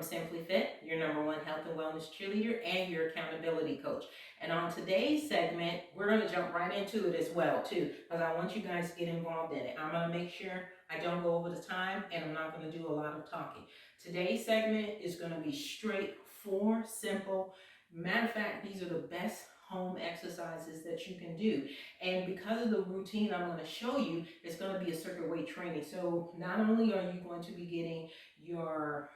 from Simply Fit, your #1 health and wellness cheerleader and your accountability coach. And on today's segment, we're going to jump right into it as well, too, because I want you guys to get involved in it. I'm going to make sure I don't go over the time, and I'm not going to do a lot of talking. Today's segment is going to be straight, 4 simple. Matter of fact, these are the best home exercises that you can do. And because of the routine I'm going to show you, it's going to be a circuit weight training. So not only are you going to be getting your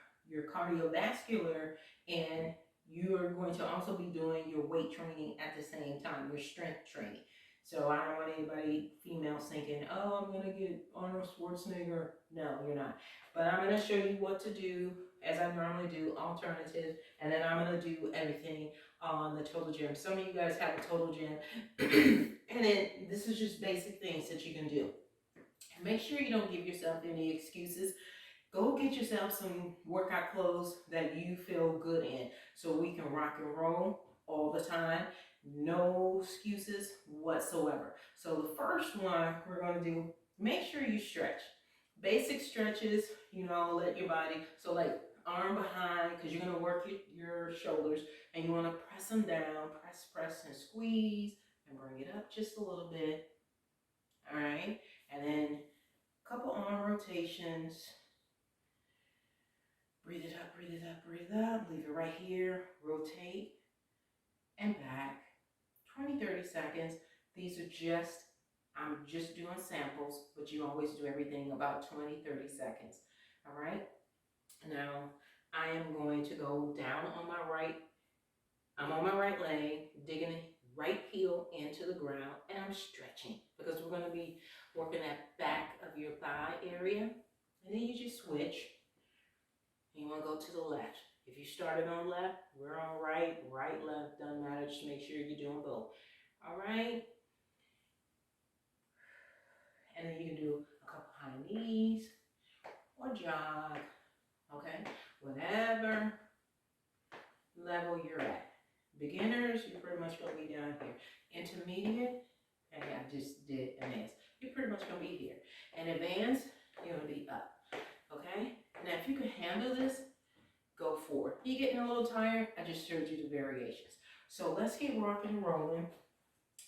cardiovascular, and you are going to also be doing your weight training at the same time, your strength training. So I don't want anybody, females, thinking, oh, I'm going to get Arnold Schwarzenegger. No, you're not. But I'm going to show you what to do as I normally do, alternatives, and then I'm going to do everything on the total gym. Some of you guys have a total gym, and then this is just basic things that you can do. Make sure you don't give yourself any excuses. Go get yourself some workout clothes that you feel good in so we can rock and roll all the time. No excuses whatsoever. So the first one we're going to do, make sure you stretch. Basic stretches, let your body, so like arm behind, because you're going to work your shoulders, and you want to press them down, press, and squeeze, and bring it up just a little bit. All right, and then a couple arm rotations. Breathe it up, breathe it up, breathe it up. Leave it right here. Rotate and back. 20, 30 seconds. These are I'm just doing samples, but you always do everything about 20, 30 seconds. All right? Now, I am going to go down on my right. I'm on my right leg, digging the right heel into the ground, and I'm stretching because we're going to be working that back of your thigh area. And then you just switch. You want to go to the left. If you started on left, we're on right, left, doesn't matter. Just make sure you're doing both. All right? And then you can do a couple high knees or jog. Okay? Whatever level you're at. Beginners, you're pretty much going to be down here. Intermediate, and I just did advanced. You're pretty much going to be here. And advanced, you're going to be up. Okay? Now, if you can handle this, go for it. You getting a little tired? I just showed you the variations. So let's get rocking and rolling.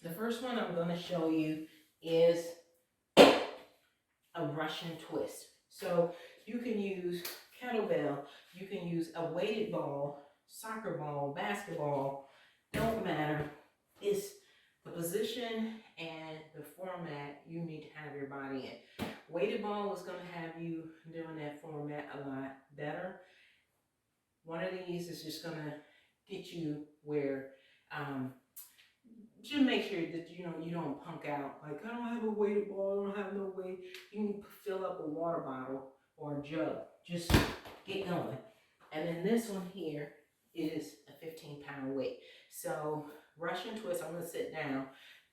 The first one I'm going to show you is a Russian twist. So you can use kettlebell, you can use a weighted ball, soccer ball, basketball, don't matter. It's the position and the format you need to have your body in. Weighted ball is going to have you doing that format a lot better. One of these is just going to get you where, just make sure that you don't punk out. Like, I don't have a weighted ball, I don't have no weight. You can fill up a water bottle or a jug. Just get going. And then this one here is a 15-pound weight. So Russian twist, I'm going to sit down.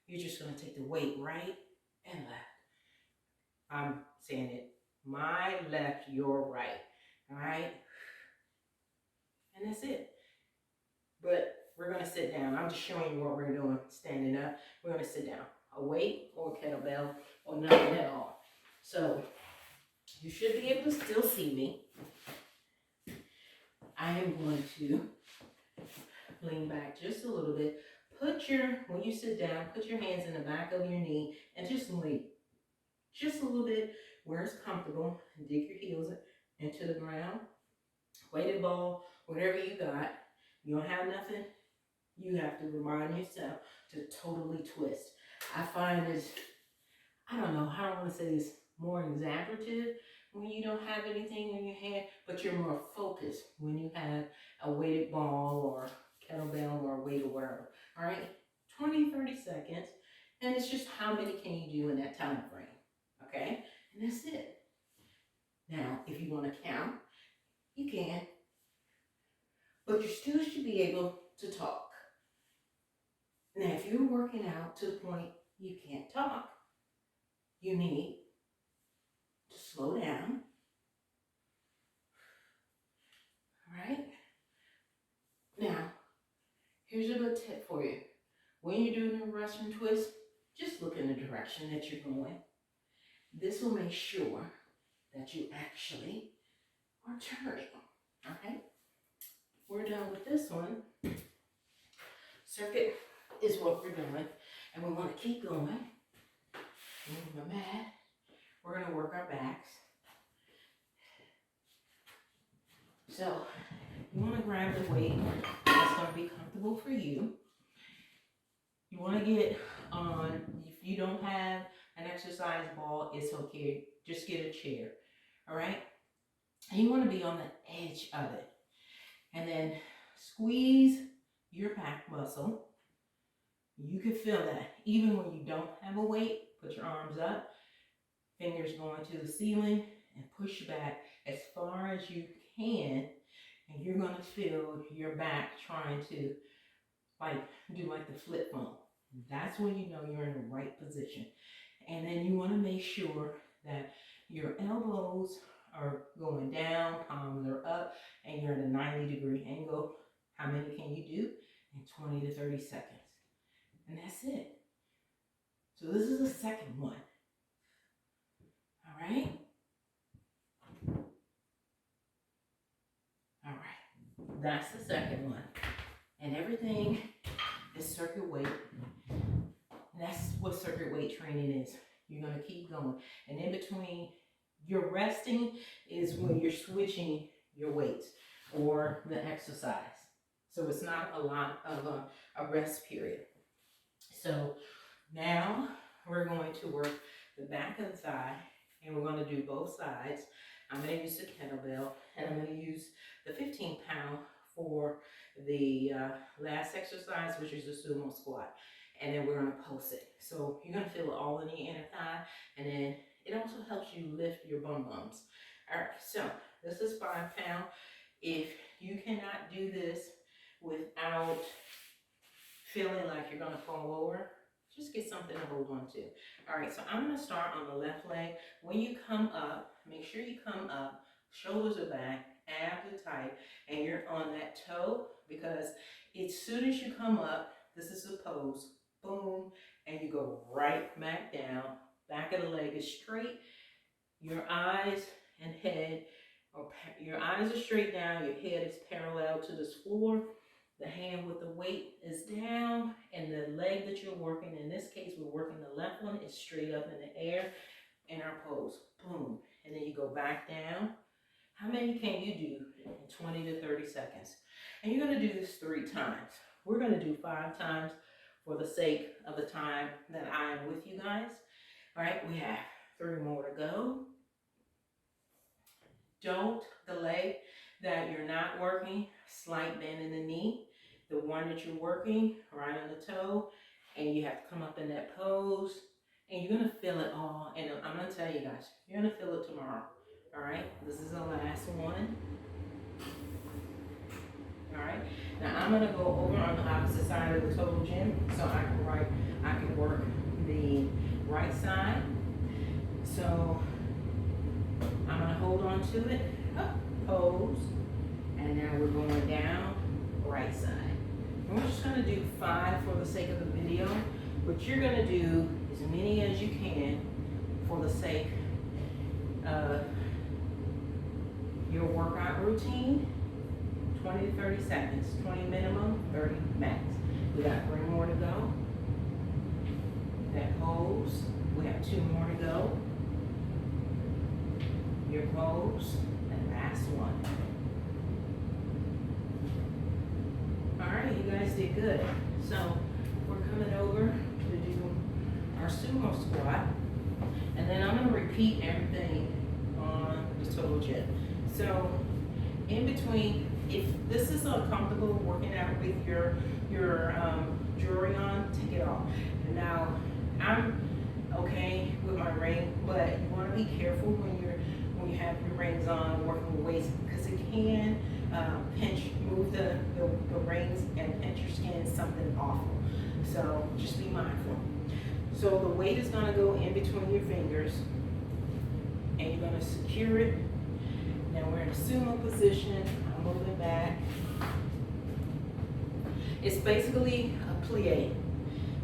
You're just going to take the weight right and left. I'm saying it. My left, your right. All right? And that's it. But we're going to sit down. I'm just showing you what we're doing. Standing up. We're going to sit down. A weight or a kettlebell or nothing at all. So you should be able to still see me. I am going to lean back just a little bit. When you sit down, put your hands in the back of your knee and just lean. Just a little bit where it's comfortable. Dig your heels into the ground. Weighted ball, whatever you got. You don't have nothing, you have to remind yourself to totally twist. I find this, I don't want to say this, more exaggerative when you don't have anything in your hand, but you're more focused when you have a weighted ball or kettlebell or weight or whatever. All right, 20, 30 seconds, and it's just how many can you do in that time frame, okay? And that's it. Now, if you want to count, you can, but you still should be able to talk. Now, if you're working out to the point you can't talk, you need to slow down. All right? Now, here's a good tip for you. When you're doing a Russian twist, just look in the direction that you're going. This will make sure that you actually are turning. Okay? we're done with this one. Circuit is what we're doing, and we want to keep going. Move my mat. We're going to work our backs. So you want to grab the weight that's going to be comfortable for you. You want to get on, if you don't have an exercise ball, it's okay. Just get a chair, all right? And you want to be on the edge of it. And then squeeze your back muscle. You can feel that. Even when you don't have a weight, put your arms up, fingers going to the ceiling, and push back as far as you can. And you're going to feel your back trying to do the flip phone. That's when you know you're in the right position. And then you want to make sure that your elbows are going down, palms are up, and you're in a 90-degree angle. How many can you do? In 20 to 30 seconds. And that's it. So this is the second one. All right? All right. That's the second one. And everything is circuit weight. That's what circuit weight training is. You're going to keep going. And in between, your resting is when you're switching your weights or the exercise. So it's not a lot of a rest period. So now we're going to work the back of the thigh, and we're going to do both sides. I'm going to use the kettlebell, and I'm going to use the 15-pound for the last exercise, which is the sumo squat. And then we're going to pulse it. So you're going to feel it all in the inner thigh, and then it also helps you lift your bum bums. All right, so this is 5 pounds. If you cannot do this without feeling like you're going to fall over, just get something to hold on to. All right, so I'm going to start on the left leg. When you come up, make sure you come up, shoulders are back, abs are tight, and you're on that toe, because as soon as you come up, this is the pose, boom, and you go right back down. Back of the leg is straight. Your eyes and head, your eyes are straight down, your head is parallel to this floor. The hand with the weight is down, and the leg that you're working, in this case, we're working the left one, is straight up in the air in our pose, boom. And then you go back down. How many can you do in 20 to 30 seconds? And you're gonna do this 3 times. We're gonna do 5 times for the sake of the time that I am with you guys. All right, we have 3 more to go. Don't, the leg that you're not working, slight bend in the knee. The one that you're working, right on the toe, and you have to come up in that pose, and you're gonna feel it all. And I'm gonna tell you guys, you're gonna feel it tomorrow. All right, this is the last one. All right, now I'm gonna go over on the opposite side of the total gym, so I can work the right side. So I'm gonna hold on to it, up, pose, and now we're going down, right side. And we're just gonna do 5 for the sake of the video. What you're gonna do as many as you can for the sake of your workout routine. 20 to 30 seconds, 20 minimum, 30 max. We got 3 more to go. That pose, we have 2 more to go. Your pose, and last one. All right, you guys did good. So we're coming over to do our sumo squat, and then I'm gonna repeat everything on the total gym. So in between, if this is uncomfortable working out with your jewelry on, take it off. And now I'm okay with my ring, but you want to be careful when you have your rings on, working with weights, because it can move the rings and pinch your skin, something awful. So just be mindful. So the weight is going to go in between your fingers, and you're going to secure it. Now we're in a sumo position. I'm moving back. It's basically a plie,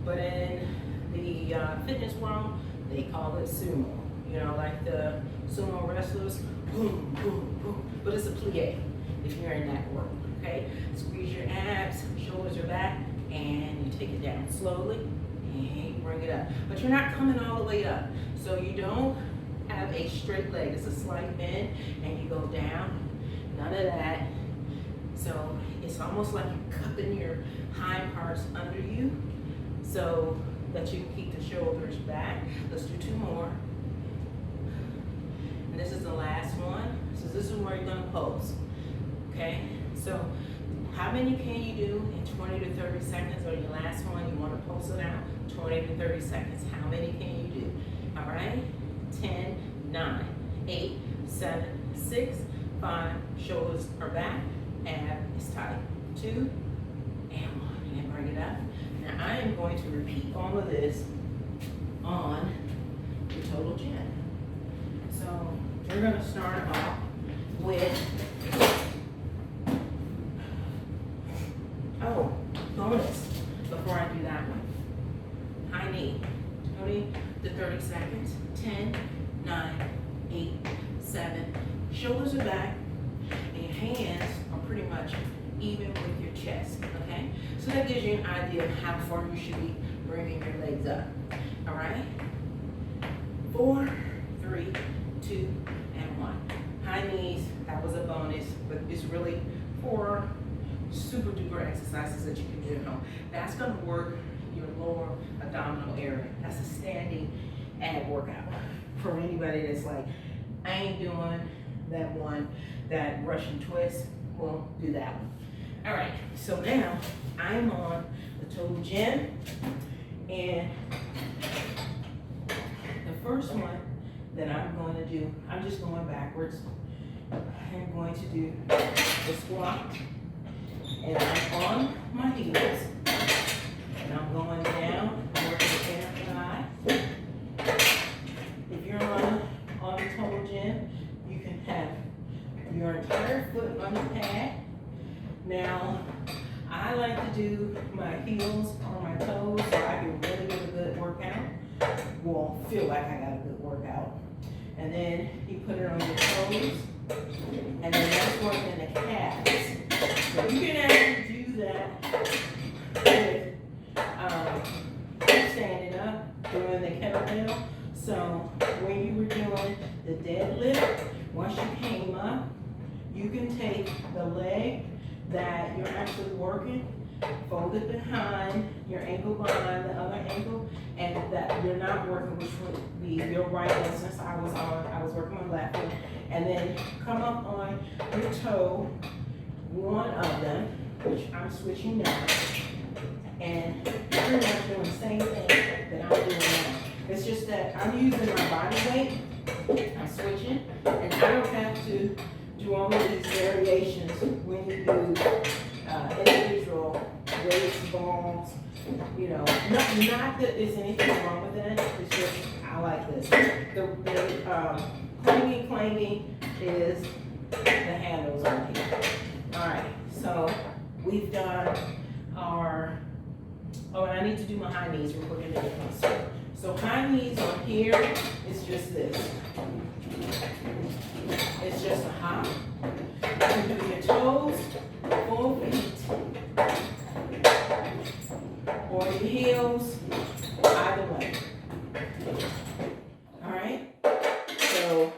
but in the fitness world, they call it sumo. You know, like the sumo wrestlers, boom, boom, boom. But it's a plie if you're in that world. Okay, squeeze your abs, shoulders are back, and you take it down slowly, and you bring it up. But you're not coming all the way up, so you don't have a straight leg. It's a slight bend, and you go down. None of that. So it's almost like you're cupping your hind parts under you, so that you can keep the shoulders back. Let's do 2 more. And this is the last one. So this is where you're gonna pose. Okay? So how many can you do in 20 to 30 seconds? Or your last one, you wanna pulse it out, 20 to 30 seconds. How many can you do? All right? 10, 9, 8, 7, 6, 5, shoulders are back, ab is tight. 2, and 1, and bring it up. Now I am going to repeat all of this on the total gym. So we're gonna start off with, bonus, before I do that one. High knee, 20 to 30 seconds, 10, 9, 8, 7, shoulders are back, and your hands are pretty much even with your chest, okay? So that gives you an idea of how far you should be bringing your legs up, all right? 4, 3, 2, and 1. High knees, that was a bonus, but it's really 4 super duper exercises that you can do at home. That's gonna work your lower abdominal area. That's a standing ab workout. For anybody that's like, I ain't doing that one, that Russian twist, we'll do that one. All right, so now I'm on the total gym, and the first one that I'm going to do, I'm just going backwards. I'm going to do the squat, and I'm on my heels, and I'm going down, working the inner thigh. If you're on the total gym, you can have your entire foot on the pad. Now, I like to do my heels on my toes so I can really get a good workout. Well, feel like I got a good workout. And then you put it on your toes, and then that's working the calves. So you can actually do that with standing up, doing the kettlebell. So when you were doing the deadlift, once you came up, you can take the leg that you're actually working, fold it behind your ankle, behind the other ankle, and that you're not working, which would be your right leg, since I was working my left foot, and then come up on your toe, one of them, which I'm switching now, and pretty much doing the same thing that I'm doing now. It's just that I'm using my body weight, I'm switching, and I don't have to do all of these variations when you do individual weights, balls, you know. Not that there's anything wrong with that, it's just I like this. The clanging is the handles on here. All right, so we've done our, and I need to do my high knees real quick and then it comes through. So high knees on here is just this. It's just a hop. You can do your toes, full feet, or your heels, either way. All right, so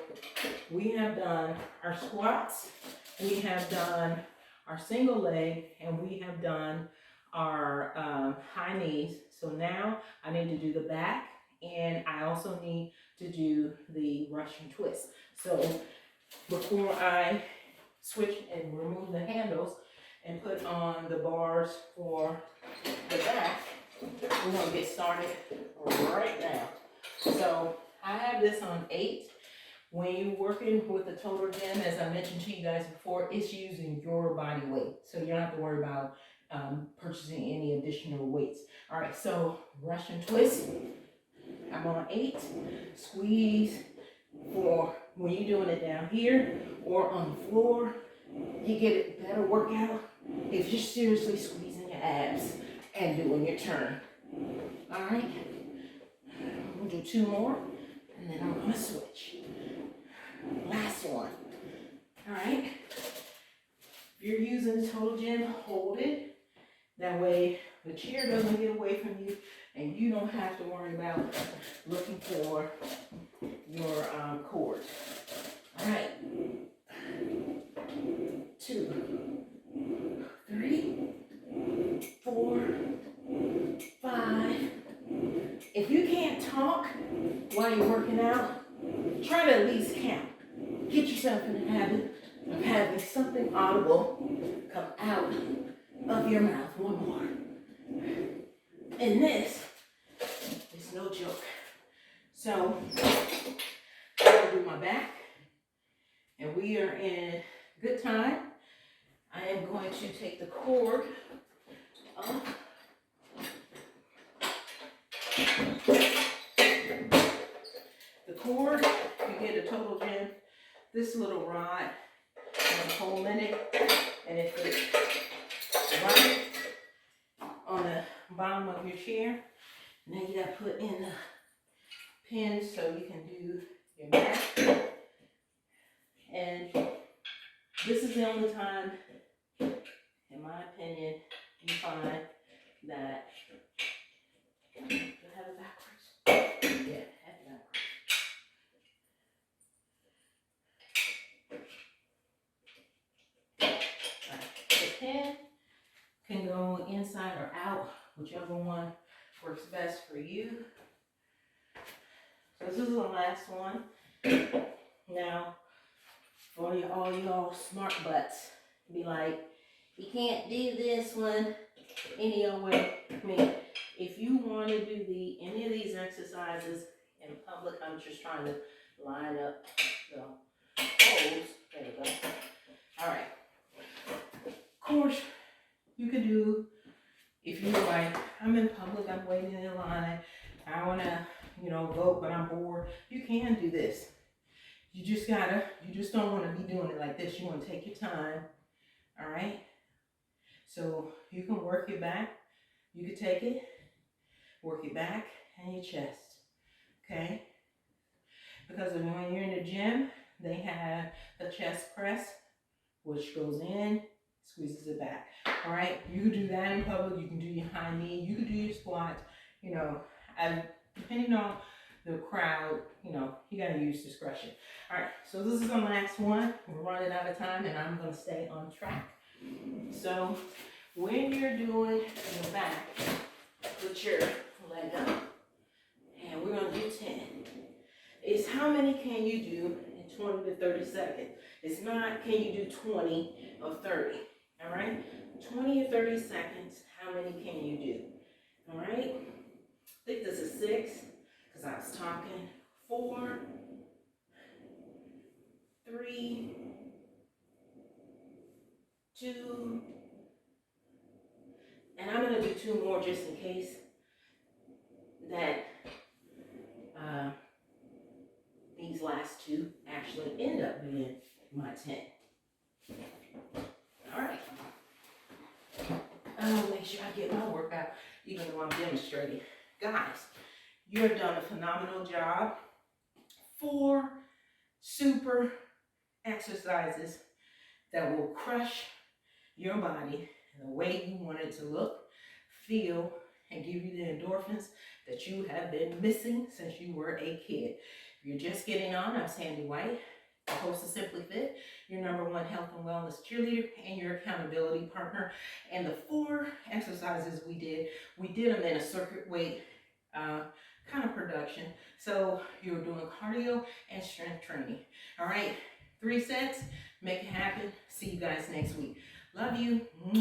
we have done our squats, we have done our single leg, and we have done our high knees. So now I need to do the back, and I also need to do the Russian twist. So before I switch and remove the handles and put on the bars for the back, we're gonna get started right now. So I have this on 8. When you're working with the total gym, as I mentioned to you guys before, it's using your body weight. So you don't have to worry about purchasing any additional weights. All right, so Russian twist, I'm on 8, squeeze for when you're doing it down here or on the floor. You get a better workout if you're seriously squeezing your abs and doing your turn. All right, we'll do 2 more, and then I'm gonna switch. Last one. All right, you're using the total gym, hold it. That way the chair doesn't get away from you and you don't have to worry about looking for your cord. All right. 2, 3, 4, 5. If you can't talk while you're working out, try to at least count. Get yourself in the habit of having something audible come out of your mouth. One more. And this is no joke. So I'm gonna do my back, and we are in good time. I am going to take the cord up. The cord, you get a total gym, this little rod, and a hole in it, and it fits right on the bottom of your chair. Now you gotta put in the pin so you can do your back. And this is the only time, in my opinion, you find that, do I have it backwards? Yeah, have it backwards. The pin can go inside or out, whichever one works best for you. So this is the last one. Now, for all y'all smart butts, be like, you can't do this one any other way. I mean, if you want to do any of these exercises in public, I'm just trying to line up the holes. There we go. All right. Of course, you can do, if you're like, I'm in public, I'm waiting in line, I want to, vote, but I'm bored. You can do this. You just don't want to be doing it like this. You want to take your time. All right. So you can work your back. You can take it, work your back and your chest. Okay. Because when you're in the gym, they have the chest press, which goes in, squeezes it back. All right. You can do that in public. You can do your high knee. You can do your squats. Depending on the crowd, you gotta use discretion. All right, so this is the last one. We're running out of time and I'm gonna stay on track. So when you're doing your back, put your leg up and we're gonna do 10. It's how many can you do in 20 to 30 seconds. It's not, can you do 20 or 30, all right? 20 or 30 seconds, how many can you do, all right? I think this is 6, because I was talking. 4, 3, 2, and I'm going to do 2 more just in case that these last 2 actually end up being my 10. All right. I'll make sure I get my workout even though I'm demonstrating. Guys, you have done a phenomenal job. 4 super exercises that will crush your body in the way you want it to look, feel, and give you the endorphins that you have been missing since you were a kid. If you're just getting on, I'm Sandy White, the host of Simply Fit, your #1 health and wellness cheerleader and your accountability partner. And the 4 exercises we did them in a circuit weight kind of production. So you're doing cardio and strength training. All right, 3 sets, make it happen. See you guys next week. Love you.